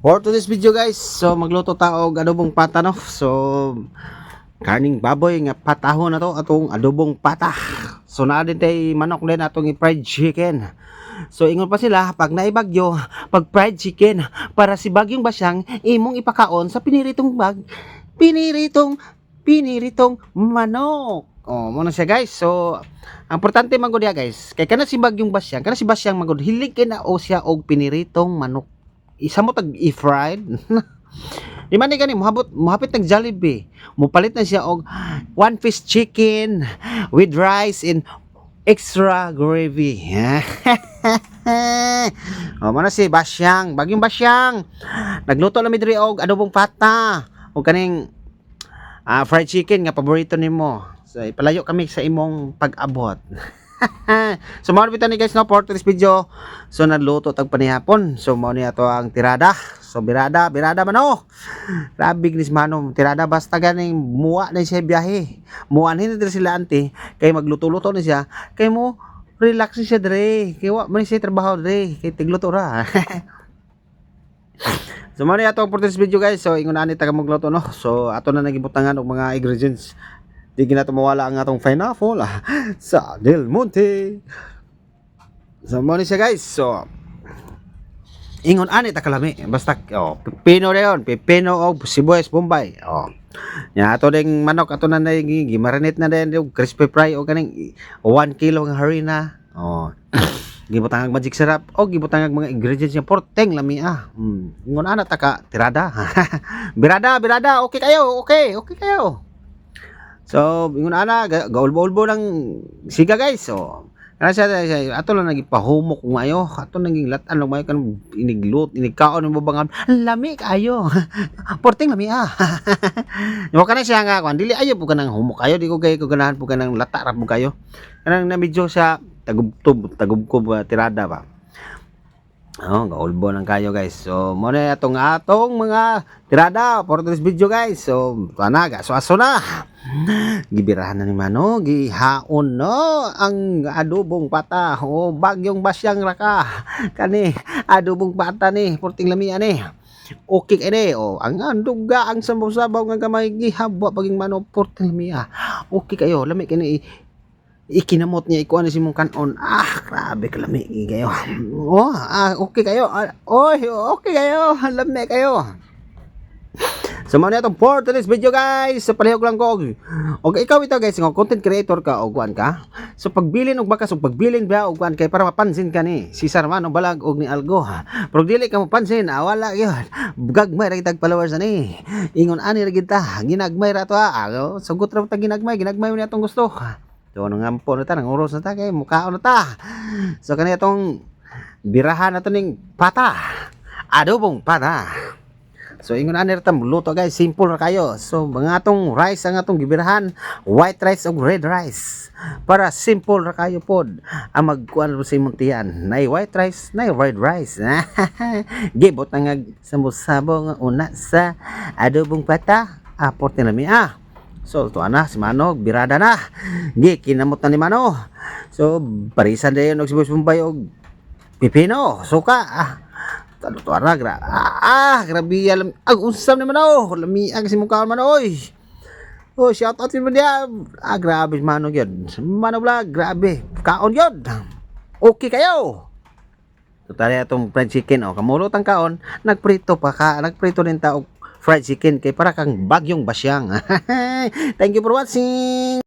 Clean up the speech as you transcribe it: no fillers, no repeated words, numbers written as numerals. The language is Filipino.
For today's video guys, so magluto tao og adobong pata no. So karning baboy nga patahon na to atong adobong pata. So naa din tay manok din atong i-fried chicken. So ingon pa sila pag naibagyo, pag fried chicken para si bagyong basyang imong ipakaon sa piniritong manok. Oh, mo na siya guys. So ang importante magud diha guys, kay kana si bagyong basyang, kana si basyang magud hilig kay na o siya og piniritong manok. Isa mo tag i-fried. Di man ni gani mohapit nag Jollibee. Mupalit na siya og one piece chicken with rice and extra gravy. O man si Basyang, bagyong Basyang. Nagluto lang mi diri og adobong pata og kaning fried chicken nga paborito nimo. So ipalayo kami sa imong pag-abot. So mao bitaw ni guys no for this video. So nagluto tag panihapon. So mao ni ato ang tirada. So birada man oh. Grabe gnis mano tirada basta ganing muwa na siya biyahe. Muanhin na sila ante kay magluto-luto na siya. Kay mo relax siya dire. Kay wa man siya trabaho dire. Kay tigluto ra. So mao ni ato for this video guys. So ingon ani taga magluto no. So ato na nagibutangan og mga ingredients. Di gina mawala ang atong pineapple sa Del Monte. So mo ni siya guys. So ingon ani ta kalami basta pipino reon, pipino og sibuyas bombay. Ya ato ding manok ato na gimarinate na din og crispy fry og kaning 1 kilo ng harina. Gibutang ang magic syrup o gibutang ang mga ingredients niya porteng lami Ingon ana ta ka tirada. birada okay kayo. So, ingon ana gaulbo-ulbo lang siga guys. So, kana siya ato lang nagipahumok ngayo. Ato naging latan lang mayo kan inigkaon mo bangan. Lami kayo. Porting lami Mo kana siya nga kung dili ayo po kanang humok kayo, di ko kay ko ganahan po kanang lata ra po kayo. Kanang na medyo siya tagubkob tirada ba. Gaulbo lang kayo guys. So, mo na atong mga tirada for this video guys. So, panaga aso na. Gibirahan na ni Mano, gihaon no ang adobong pata. Bagyong Basyang raka. Kani adobong pata ni, porting lami ani. Okay kay ang anduga ang sabaw-sabaw nga gamay gihabwa paging Mano porting lami Okay kayo, lami kini ikinamot niya ikuan si mong kanon. Grabe kalami kayo. Okay kayo. Okay kayo. Lami kayo. So mao na itong for today's video guys. So palihog lang ko og ikaw ito guys, ng content creator ka og kuan ka. So pagbilin og bakas og pagbilin ba og kuan kay para mapansin ka ni Cesar Mano Balag og ni Algo. Pero dili ka mapansin, wala gyud. Gagmay ra kitag followers ani. Ingon ani ra kita, ginagmay ra to sugot ra ta ginagmay mo ni atong gusto. So nang ampo na ta, nang oros na ta kay mukhaon na ta. So kani atong birahan na to ning pata. Adobong pata. So ingon ani ra ta luto guys, simple ra kayo. So mga atong rice ang atong gibirahan, white rice ug red rice. Para simple ra kayo pod. Ang magkuan sa imong tiyan, nay white rice, nay red rice. Gibot nga sabo nga una sa adobong pata. Aporte na mi So to ana si Mano birada na. Kinamot na ni Mano. So parisan dayon og sibuyas bombay og pipino, suka. Talo to ara grabe alam ang usam ni Mano. Lami ang si mukha man oy. Shout out mo dia. Grabe si Mano gyud. Mano vlog, grabe. Kaon gyud. Okay kayo. Tutari atong fried chicken kamulot ang kaon, nagprito din ta og fried chicken kay para kang bagyong Basyang. Thank you for watching.